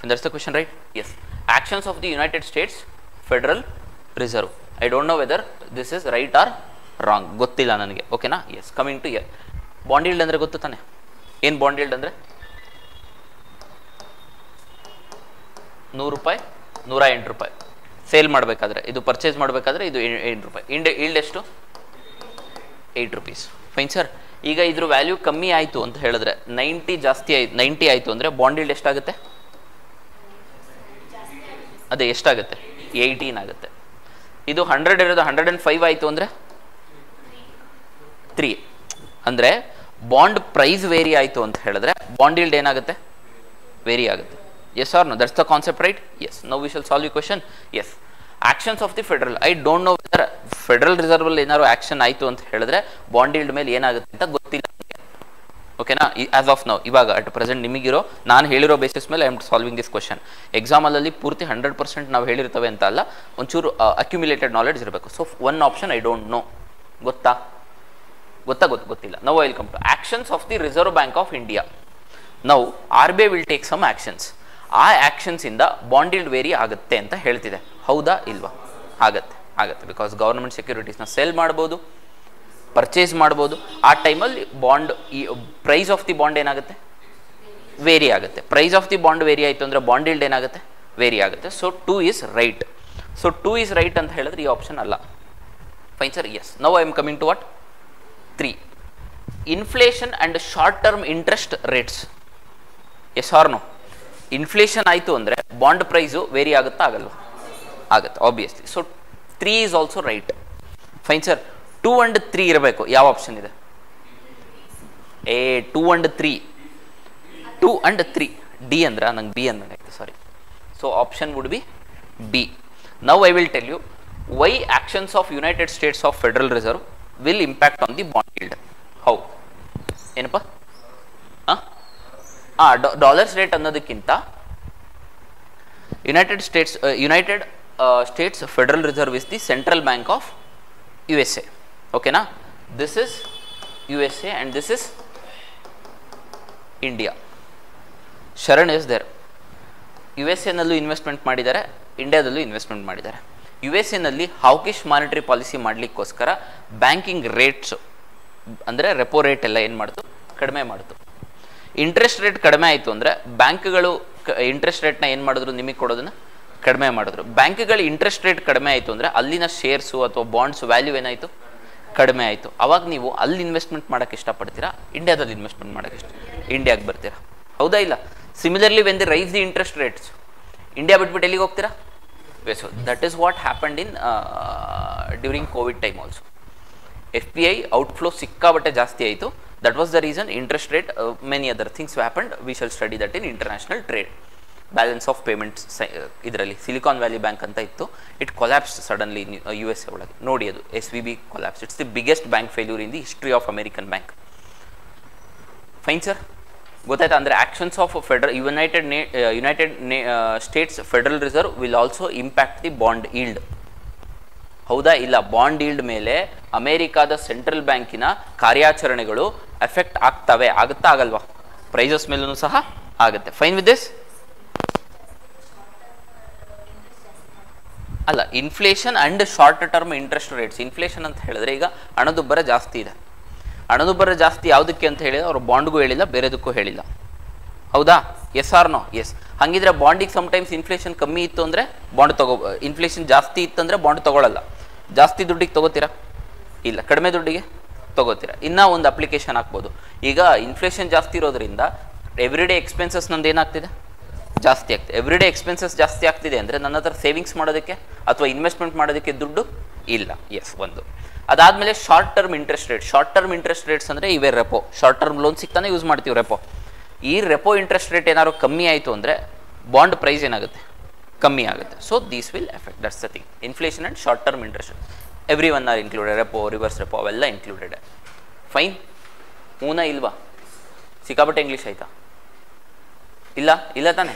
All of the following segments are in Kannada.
And that's the question, right? Yes. Actions of the United States Federal Reserve. I don't know whether this is right or wrong. ಗೊತ್ತಿಲ್ಲ ನನಗೆ. ಓಕೆನಾ? Yes. Coming to year. Bond yield ಅಂದರೆ ಗೊತ್ತು ತಾನೆ? ಏನು ಬಾಂಡ್ ಈಲ್ಡ್ ಅಂದರೆ? 100 ರೂಪಾಯಿ, 108 ರೂಪಾಯಿ ಸೇಲ್ ಮಾಡಬೇಕಾದ್ರೆ, ಇದು ಪರ್ಚೇಸ್ ಮಾಡಬೇಕಾದ್ರೆ ಇದು 8 ರೂಪಾಯಿ. ಈಲ್ಡ್ ಎಷ್ಟು? 8 rupees. Fine sir. ಈಗ ಇದ್ರ ವ್ಯಾಲ್ಯೂ ಕಮ್ಮಿ ಆಯಿತು ಅಂತ ಹೇಳಿದ್ರೆ 90 ಆಯಿತು ಅಂದರೆ ಬಾಂಡ್ ಈಲ್ಡ್ ಎಷ್ಟಾಗುತ್ತೆ? ಅದೇ ಎಷ್ಟಾಗುತ್ತೆ? 18 ಆಗುತ್ತೆ. ಇದು 100 ಇರೋದು 105 ಆಯಿತು ಅಂದರೆ 3. ಅಂದರೆ ಬಾಂಡ್ ಪ್ರೈಸ್ ವೇರಿ ಆಯಿತು ಅಂತ ಹೇಳಿದ್ರೆ ಬಾಂಡ್ ಈಲ್ಡ್ ಏನಾಗುತ್ತೆ? ವೇರಿ ಆಗುತ್ತೆ. Yes or no? That's the concept, right? Yes. Now we shall solve you question. Yes. Actions of the federal. I don't know whether federal reserve ಅಲ್ಲಿ ಏನಾದ್ರು ಆಕ್ಷನ್ ಆಯಿತು ಅಂತ ಹೇಳಿದ್ರೆ ಬಾಂಡ್ ಈಲ್ಡ್ ಮೇಲೆ ಏನಾಗುತ್ತೆ ಅಂತ ಗೊತ್ತಿಲ್ಲ. ಓಕೆನಾ? ಆಸ್ ಆಫ್ ನೌ, ಇವಾಗ ಅಟ್ ಪ್ರೆಸೆಂಟ್ ನಿಮಗಿರೋ ನಾನು ಹೇಳಿರೋ ಬೇಸಿಸ್ ಮೇಲೆ I am solving this question. ಎಕ್ಸಾಮಲ್ಲಿ ಪೂರ್ತಿ 100% ನಾವು ಹೇಳಿರ್ತವೆ ಅಂತ ಅಲ್ಲ, ಒಂಚೂರು ಅಕ್ಯುಮುಲೇಟೆಡ್ ನಾಲೆಡ್ಜ್ ಇರಬೇಕು. So one option I don't know. ಗೊತ್ತಿಲ್ಲ. Now I will come to actions of the Reserve Bank of India. Now RBI will take some actions. ಆ ಆಕ್ಷನ್ಸ್ ಇಂದ ಬಾಂಡ್ ಈಲ್ಡ್ ವೇರಿ ಆಗುತ್ತೆ ಅಂತ ಹೇಳ್ತಿದೆ. ಹೌದಾ ಇಲ್ವಾ? ಆಗತ್ತೆ. ಬಿಕಾಸ್ ಗವರ್ಮೆಂಟ್ ಸೆಕ್ಯೂರಿಟೀಸ್ನ ಸೇಲ್ ಮಾಡ್ಬೋದು, ಪರ್ಚೇಸ್ ಮಾಡ್ಬೋದು. ಆ ಟೈಮಲ್ಲಿ bond price of the bond ಏನಾಗುತ್ತೆ? ವೇರಿ ಆಗುತ್ತೆ. Price of the bond vary ಆಯಿತು ಅಂದರೆ ಬಾಂಡ್ ಈಲ್ಡ್ ಏನಾಗುತ್ತೆ? ವೇರಿ ಆಗುತ್ತೆ. So 2 is right. So 2 is right ಅಂತ ಹೇಳಿದ್ರೆ ಈ ಆಪ್ಷನ್ ಅಲ್ಲ. Fine sir. Yes. Now I am coming to what? 3. Inflation and short term interest rates. Yes or no? Inflation ಆಯಿತು ಅಂದರೆ ಬಾಂಡ್ ಪ್ರೈಸು ವೇರಿ ಆಗುತ್ತಾ ಆಗಲ್ವಾ? ಆಗುತ್ತೆ obviously. So 3 is also right. Fine sir. 2 and 3 ಇರಬೇಕು. ಯಾವ ಆಪ್ಷನ್ ಇದೆ? 2 and 3. 2 and 3. ಡಿ ಅಂದ್ರೆ ನಂಗೆ ಬಿ ಅಂದಂಗೆ ಆಯ್ತು, sorry. So option would be B. Now I will tell you why actions of United States of Federal Reserve will impact on the bond yield. How? ಏನಪ್ಪ? ಡಾಲರ್ಸ್ ರೇಟ್ ಅನ್ನೋದಕ್ಕಿಂತ United States Federal Reserve is the central bank of USA. ಓಕೆನಾ? This is USA and this is India. Sharan is there. USA ನಲ್ಲೂ ಇನ್ವೆಸ್ಟ್ಮೆಂಟ್ ಮಾಡಿದ್ದಾರೆ, ಇಂಡಿಯಾದಲ್ಲೂ ಇನ್ವೆಸ್ಟ್ಮೆಂಟ್ ಮಾಡಿದ್ದಾರೆ. USA ನಲ್ಲಿ ಹಾಕಿಶ್ ಮಾನಿಟರಿ ಪಾಲಿಸಿ ಮಾಡಲಿಕ್ಕೋಸ್ಕರ ಬ್ಯಾಂಕಿಂಗ್ ರೇಟ್ಸ್ ಅಂದರೆ ರೆಪೋ ರೇಟ್ ಎಲ್ಲ ಏನು ಮಾಡ್ತು? ಕಡಿಮೆ ಮಾಡ್ತು. ಇಂಟ್ರೆಸ್ಟ್ ರೇಟ್ ಕಡಿಮೆ ಆಯಿತು ಅಂದರೆ ಬ್ಯಾಂಕ್ಗಳು ಇಂಟ್ರೆಸ್ಟ್ ರೇಟ್ನ ಏನು ಮಾಡಿದ್ರು? ನಿಮಗೆ ಕೊಡೋದನ್ನ ಕಡಿಮೆ ಮಾಡಿದ್ರು. ಬ್ಯಾಂಕ್ಗಳು ಇಂಟ್ರೆಸ್ಟ್ ರೇಟ್ ಕಡಿಮೆ ಆಯಿತು ಅಂದರೆ ಅಲ್ಲಿನ ಶೇರ್ಸು ಅಥವಾ ಬಾಂಡ್ಸ್ ವ್ಯಾಲ್ಯೂ ಏನಾಯಿತು? ಕಡಿಮೆ ಆಯಿತು. ಅವಾಗ ನೀವು ಅಲ್ಲಿ ಇನ್ವೆಸ್ಟ್ಮೆಂಟ್ ಮಾಡೋಕ್ಕೆ ಇಷ್ಟಪಡ್ತೀರಾ? ಇಂಡಿಯಾದಲ್ಲಿ ಇನ್ವೆಸ್ಟ್ಮೆಂಟ್ ಮಾಡೋಕ್ಕೆ ಇಂಡಿಯಾಗೆ ಬರ್ತೀರಾ? ಹೌದಾ ಇಲ್ಲ? Similarly when the rise the interest rates, India ಬಿಟ್ಬಿಟ್ಟು ಎಲ್ಲಿಗೆ ಹೋಗ್ತೀರಾ? So that is what happened in during Covid time also. FPI outflow ಸಿಕ್ಕಾಬಟ್ಟೆ ಜಾಸ್ತಿ ಆಯಿತು. That was the reason. Interest rate, many other things happened. We shall study that in international trade. Balance of payments ಇದರಲ್ಲಿ ಸಿಲಿಕಾನ್ ವ್ಯಾಲಿ ಬ್ಯಾಂಕ್ ಅಂತ ಇತ್ತು. ಇಟ್ ಕೊಲ್ಯಾಪ್ಸ್ ಸಡನ್ಲಿ USA ಒಳಗೆ. ನೋಡಿ ಅದು SVB collapse. It's the biggest bank failure in the history of American bank. Fine sir. ಗೊತ್ತಾಯ್ತಾ? ಅಂದರೆ actions of United States Federal Reserve will also impact the bond yield. ಹೌದಾ ಇಲ್ಲ? ಬಾಂಡ್ ಈಲ್ಡ್ ಮೇಲೆ ಅಮೆರಿಕಾದ ಸೆಂಟ್ರಲ್ ಬ್ಯಾಂಕಿನ ಕಾರ್ಯಾಚರಣೆಗಳು ಎಫೆಕ್ಟ್ ಆಗ್ತವೆ. ಆಗುತ್ತಾ ಆಗಲ್ವಾ? ಪ್ರೈಸಸ್ ಮೇಲೂ ಸಹ ಆಗುತ್ತೆ. Fine with this? ಅಲ್ಲ, inflation and short term interest rates. Inflation ಅಂತ ಹೇಳಿದ್ರೆ ಈಗ ಹಣದುಬ್ಬರ ಜಾಸ್ತಿ ಇದೆ. ಹಣದುಬ್ಬರ ಜಾಸ್ತಿ ಯಾವುದಕ್ಕೆ ಅಂತ ಹೇಳಿದ್ರೆ ಅವರು ಬಾಂಡ್ಗೂ ಹೇಳಿಲ್ಲ, ಬೇರೆದಕ್ಕೂ ಹೇಳಿಲ್ಲ. ಹೌದಾ? Yes or no? ಎಸ್. ಹಾಗಿದ್ರೆ ಬಾಂಡಿಗೆ ಸಮ್ಟೈಮ್ಸ್ ಇನ್ಫ್ಲೇಷನ್ ಕಮ್ಮಿ ಇತ್ತು ಅಂದರೆ ಬಾಂಡ್ ಇನ್ಫ್ಲೇಷನ್ ಜಾಸ್ತಿ ಇತ್ತಂದರೆ ಬಾಂಡ್ ತೊಗೊಳ್ಳಲ್ಲ. ಜಾಸ್ತಿ ದುಡ್ಡಿಗೆ ತೊಗೋತೀರಾ? ಇಲ್ಲ. ಕಡಿಮೆ ದುಡ್ಡಿಗೆ ತೊಗೋತೀರಾ? ಇನ್ನೂ ಒಂದು ಅಪ್ಲಿಕೇಶನ್ ಹಾಕ್ಬೋದು. ಈಗ ಇನ್ಫ್ಲೇಷನ್ ಜಾಸ್ತಿ ಇರೋದ್ರಿಂದ ಎವ್ರಿಡೇ ಎಕ್ಸ್ಪೆನ್ಸಸ್ ನಂದು ಏನಾಗ್ತಿದೆ? ಜಾಸ್ತಿ ಆಗ್ತಿದೆ. ಎವ್ರಿಡೇ ಎಕ್ಸ್ಪೆನ್ಸಸ್ ಜಾಸ್ತಿ ಆಗ್ತಿದೆ ಅಂದರೆ ನನ್ನ ಹತ್ರ ಸೇವಿಂಗ್ಸ್ ಮಾಡೋದಕ್ಕೆ ಅಥವಾ ಇನ್ವೆಸ್ಟ್ಮೆಂಟ್ ಮಾಡೋದಕ್ಕೆ ದುಡ್ಡು ಇಲ್ಲ. ಎಸ್, ಒಂದು. ಅದಾದಮೇಲೆ short term interest rate. Short term interest rates ಅಂದರೆ ಇವೇ ರೆಪೋ. ಶಾರ್ಟ್ ಟರ್ಮ್ ಲೋನ್ ಸಿಗ್ತಾನೆ ಯೂಸ್ ಮಾಡ್ತೀವಿ ರೆಪೋ. ಈ ರೆಪೋ ಇಂಟ್ರೆಸ್ಟ್ ರೇಟ್ ಏನಾದ್ರು ಕಮ್ಮಿ ಆಯಿತು ಅಂದರೆ ಬಾಂಡ್ ಪ್ರೈಸ್ ಏನಾಗುತ್ತೆ? ಕಮ್ಮಿ ಆಗುತ್ತೆ. So these will effect. That's the thing. Inflation and short term interest every one are included. Repo, reverse repo ಅವೆಲ್ಲ ಇನ್ಕ್ಲೂಡೆಡ್. ಫೈನ್. ಹೂನಾ ಇಲ್ವಾ? ಸಿಕ್ಕಾಪಟ್ಟೆ ಇಂಗ್ಲೀಷ್ ಆಯಿತಾ? ಇಲ್ಲ ತಾನೆ?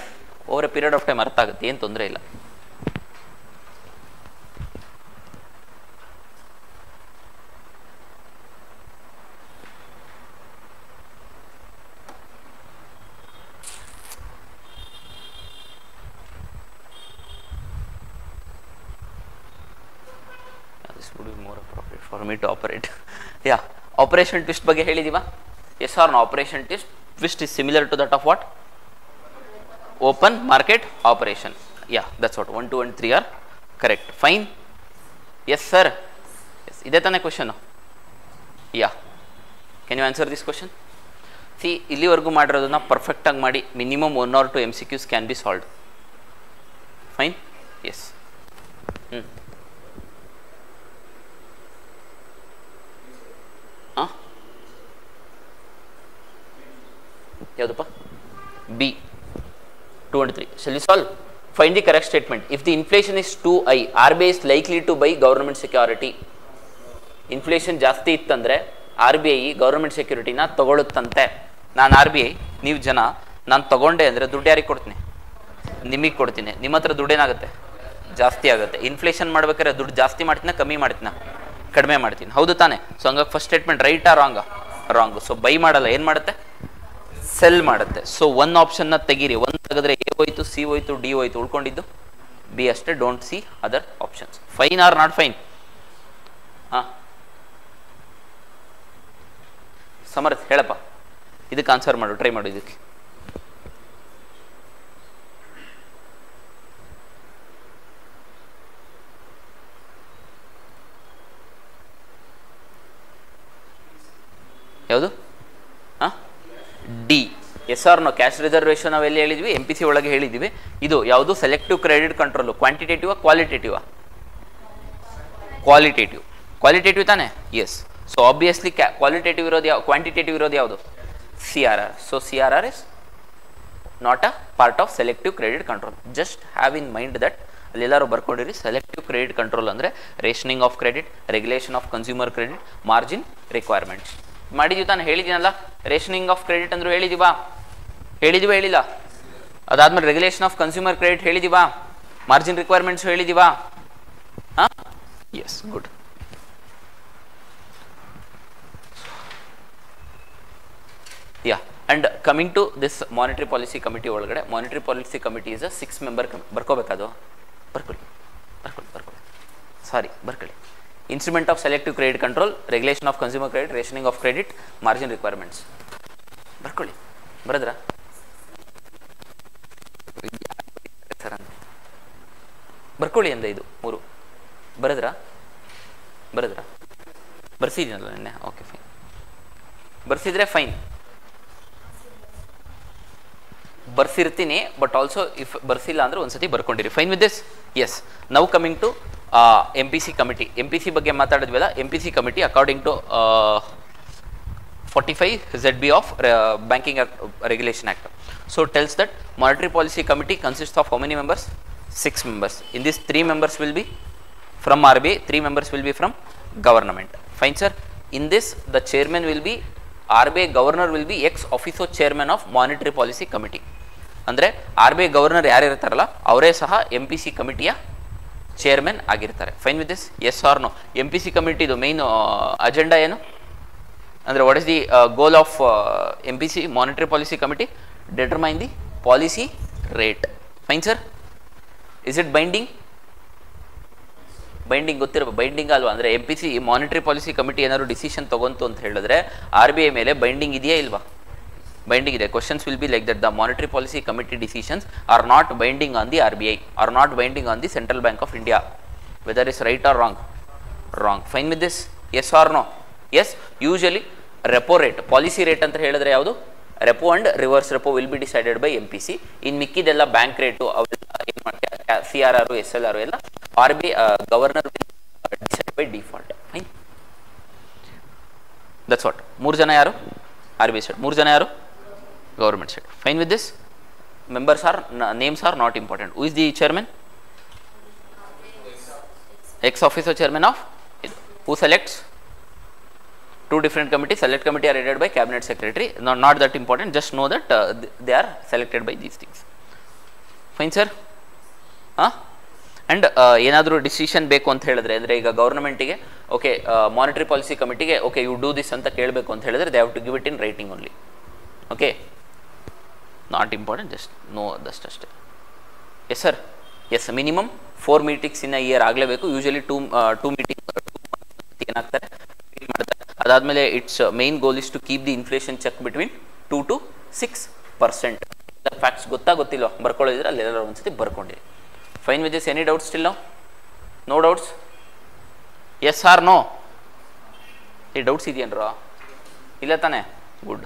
Over a period of time ಅರ್ಥ ಆಗುತ್ತೆ, ಏನು ತೊಂದರೆ ಇಲ್ಲ. would be more appropriate for me to operate. Yeah, operation twist ಬಗ್ಗೆ ಹೇಳಿದೀವಾ? Yes or no? Operation twist is similar to that of what? Open market operation. Yeah, that's what 1, 2 and 3 are correct. Fine. Yes sir. Yes, ಇದೆ ತಾನೇ question? Yeah, can you answer this question? See, ಇಲ್ಲಿವರೆಗೂ ಮಾಡಿರೋದನ್ನ ಪರ್ಫೆಕ್ಟ್ ಆಗಿ ಮಾಡಿ minimum 1 or 2 MCQs can be solved. Fine. Yes. ಯಾವುದಪ್ಪ? B 2 and 3. Shall we solve? Find the correct statement. If the inflation is too high, RBI is likely to buy government security. Inflation ಜಾಸ್ತಿ ಇತ್ತಂದರೆ RBI ಗೌರ್ಮೆಂಟ್ ಸೆಕ್ಯೂರಿಟಿನ ತಗೊಳುತ್ತಂತೆ. ನಾನು RBI, ನೀವು ಜನ, ನಾನು ತಗೊಂಡೆ ಅಂದರೆ ದುಡ್ಡು ಯಾರಿಗೆ ಕೊಡ್ತೀನಿ? ನಿಮಗೆ ಕೊಡ್ತೀನಿ. ನಿಮ್ಮ ಹತ್ರ ದುಡ್ಡೇನಾಗುತ್ತೆ? ಜಾಸ್ತಿ ಆಗುತ್ತೆ. ಇನ್ಫ್ಲೇಷನ್ ಮಾಡ್ಬೇಕಾದ್ರೆ ದುಡ್ಡು ಜಾಸ್ತಿ ಮಾಡ್ತೀನ ಕಮ್ಮಿ ಮಾಡ್ತೀನ? ಕಡಿಮೆ ಮಾಡ್ತೀನಿ. ಹೌದು ತಾನೆ? ಸೊ ಹಂಗಾಗಿ ಫಸ್ಟ್ ಸ್ಟೇಟ್ಮೆಂಟ್ ರೈಟಾ ರಾಂಗಾ? ರಾಂಗ್. ಸೊ ಬೈ ಮಾಡಲ್ಲ, ಏನು ಮಾಡುತ್ತೆ? ಸೆಲ್ ಮಾಡುತ್ತೆ. ಸೊ ಒನ್ ಆಪ್ಷನ್ನ ತೆಗೀರಿ. ಒಂದು ತೆಗೆದ್ರೆ ಎ ಹೋಯ್ತು, ಸಿ ಹೋಯ್ತು, ಡಿ ಹೋಯ್ತು, ಉಳ್ಕೊಂಡಿದ್ದು ಬಿ ಅಷ್ಟೇ. Don't see other options. Fine are not fine? ಹಾಂ ಸಮರ್ಥ ಹೇಳಪ್ಪ, ಇದಕ್ಕೆ ಆನ್ಸರ್ ಮಾಡು, ಟ್ರೈ ಮಾಡು ಇದಕ್ಕೆ. ಯಾವುದು? ಹಾಂ D. Yes or no? Cash reservation ನಾವೆಲ್ಲಿ ಹೇಳಿದ್ವಿ? MPC ಒಳಗೆ ಹೇಳಿದ್ವಿ. ಇದು ಯಾವುದು? Selective credit control. ಕ್ವಾಂಟಿಟೇಟಿವಾ ಕ್ವಾಲಿಟೇಟಿವಾ? ಕ್ವಾಲಿಟೇಟಿವ್. ಕ್ವಾಲಿಟೇಟಿವ್ ತಾನೆ? ಎಸ್. ಸೊ ಆಬ್ವಿಯಸ್ಲಿ ಕ್ವಾಲಿಟೇಟಿವ್ ಇರೋದು ಯಾವ, ಕ್ವಾಂಟಿಟೇಟಿವ್ ಇರೋದು ಯಾವುದು? CRR. So CRR is not a part of selective credit control. Just have in mind that. ಅಲ್ಲೆಲ್ಲರೂ ಬರ್ಕೊಂಡಿರಿ. ಸೆಲೆಕ್ಟಿವ್ ಕ್ರೆಡಿಟ್ ಕಂಟ್ರೋಲ್ ಅಂದರೆ rationing of credit, regulation of consumer credit, margin requirements. ಮಾಡಿದೀವಿ ತಾನೆ? ಹೇಳಿದ್ದೀನಲ್ಲ, ರೇಷನಿಂಗ್ ಆಫ್ ಕ್ರೆಡಿಟ್ ಅಂದರೂ ಹೇಳಿದೀವಾ? ಹೇಳಿಲ್ಲ? ಅದಾದ್ಮೇಲೆ ರೆಗ್ಯುಲೇಷನ್ ಆಫ್ ಕನ್ಸ್ಯೂಮರ್ ಕ್ರೆಡಿಟ್ ಹೇಳಿದೀವಾ? ಮಾರ್ಜಿನ್ ರಿಕ್ವೈರ್ಮೆಂಟ್ಸ್ ಹೇಳಿದೀವಾ? ಹಾಂ, yes, good. Yeah, and coming to this monetary policy committee ಒಳಗಡೆ, monetary policy committee is a 6 member ಬರ್ಕೋಬೇಕದು. ಬರ್ಕೊಳ್ಳಿ. Instrument of selective credit control, regulation of consumer credit, rationing of credit, margin requirements. ಬರ್ಕೊಳ್ಳಿ. ಬರದ್ರಾ? ಬರ್ಕೊಳ್ಳಿ ಅಂದ ಇದು 3. ಬರದ್ರಾ? ಬರ್ಸಿದ್ದೀನಲ್ಲ ನಿನ್ನೆ? Okay, fine. ಬರ್ಸಿದ್ರೆ ಫೈನ್. ಬರ್ಸಿರ್ತೀನಿ, ಬಟ್ ಆಲ್ಸೋ ಇಫ್ ಬರ್ಸಿಲ್ಲ ಅಂದ್ರೆ ಒಂದ್ಸತಿ ಬರ್ಕೊಂಡಿರಿ. Fine with this? Yes. Now coming to MPC committee. MPC ಬಗ್ಗೆ ಮಾತಾಡಿದ್ವಲ್ಲ. MPC committee according to 45 ZB of Banking Regulation Act. So tells that monetary policy committee consists of how many members? 6 members. In this 3 members will be from RBI, 3 members will be from government. Fine sir. In this the chairman will be RBI governor, will be ex officio chairman of monetary policy committee. ಅಂದರೆ RBI ಗವರ್ನರ್ ಯಾರು ಇರ್ತಾರಲ್ಲ ಅವರೇ ಸಹ MPC ಕಮಿಟಿಯ ಚೇರ್ಮನ್ ಆಗಿರ್ತಾರೆ. Fine with this? Yes or no? MPC ಕಮಿಟಿದು ಮೇನ್ ಅಜೆಂಡಾ ಏನು ಅಂದರೆ what is the goal of MPC monetary policy committee? Determine the policy rate. Fine sir. Is it binding? ಗೊತ್ತಿರಬೇಕು. ಬೈಂಡಿಂಗ್ ಅಲ್ವಾ? ಅಂದರೆ MPC ಮಾನಿಟರಿ ಪಾಲಿಸಿ ಕಮಿಟಿ ಏನಾದ್ರು ಡಿಸಿಷನ್ ತಗೊಂತು ಅಂತ ಹೇಳಿದ್ರೆ RBI ಮೇಲೆ ಬೈಂಡಿಂಗ್ ಇದೆಯಾ ಇಲ್ವಾ? ಬೈಂಡಿಂಗ್ ಇದೆ. Questions will be like that. The monetary policy committee decisions are not binding on the RBI, are not binding on the central bank of India. Whether is right or wrong? Wrong. Fine with this? Yes or no? Yes. Usually repo rate, policy rate ಅಂತ ಹೇಳಿದ್ರೆ ಯಾವುದು? Repo and reverse repo will be decided by MPC. ಇನ್ ಮಿಕ್ಕಿದೆಲ್ಲ ಬ್ಯಾಂಕ್ ರೇಟು ಅವೆಲ್ಲ ಏನು ಮಾಡ್ತಾರೆ? CRR, SLR ಎಲ್ಲ RBI governor will decide by default. Fine. That's what. 3 ಜನ ಯಾರು? RBI side. 3 ಜನ ಯಾರು? Government side. Fine with this? Members are, names are not important. Who is the chairman? Ex officer chairman of ಇದು. Who selects? 2 different committees. Select committee are headed by cabinet secretary. Not that important. Just know that they are selected by these things. Fine sir. And ಏನಾದರೂ ಡಿಸಿಷನ್ ಬೇಕು ಅಂತ ಹೇಳಿದ್ರೆ, ಅಂದರೆ ಈಗ ಗೌರ್ಮೆಂಟಿಗೆ ಓಕೆ ಮಾನಿಟರಿ ಪಾಲಿಸಿ ಕಮಿಟಿಗೆ ಓಕೆ ಯು ಡೂ ದಿಸ್ ಅಂತ ಕೇಳಬೇಕು ಅಂತ ಹೇಳಿದ್ರೆ they have to give it in writing only. Okay, not important, just know this ಅಷ್ಟೇ. Yes sir. Yes, minimum 4 meetings in a year ಆಗಲೇಬೇಕು. ಯೂಶಲಿ 2 ಮೀಟಿಂಗ್ ಏನಾಗ್ತಾರೆ ಮಾಡ್ತಾರೆ. ಅದಾದಮೇಲೆ it's main goal is to keep the inflation check between 2 to 6%. Facts ಗೊತ್ತಿಲ್ವಾ ಬರ್ಕೊಳ್ಳೋದಿದ್ರೆ ಅಲ್ಲೆಲ್ಲ ಒಂದ್ಸತಿ ಬರ್ಕೊಂಡಿರಿ. Fine with this, any doubts still now? No doubts? Yes or no? ಈ ಡೌಟ್ಸ್ ಇದೆಯೇನ್ರ? ಇಲ್ಲ ತಾನೆ? ಗುಡ್.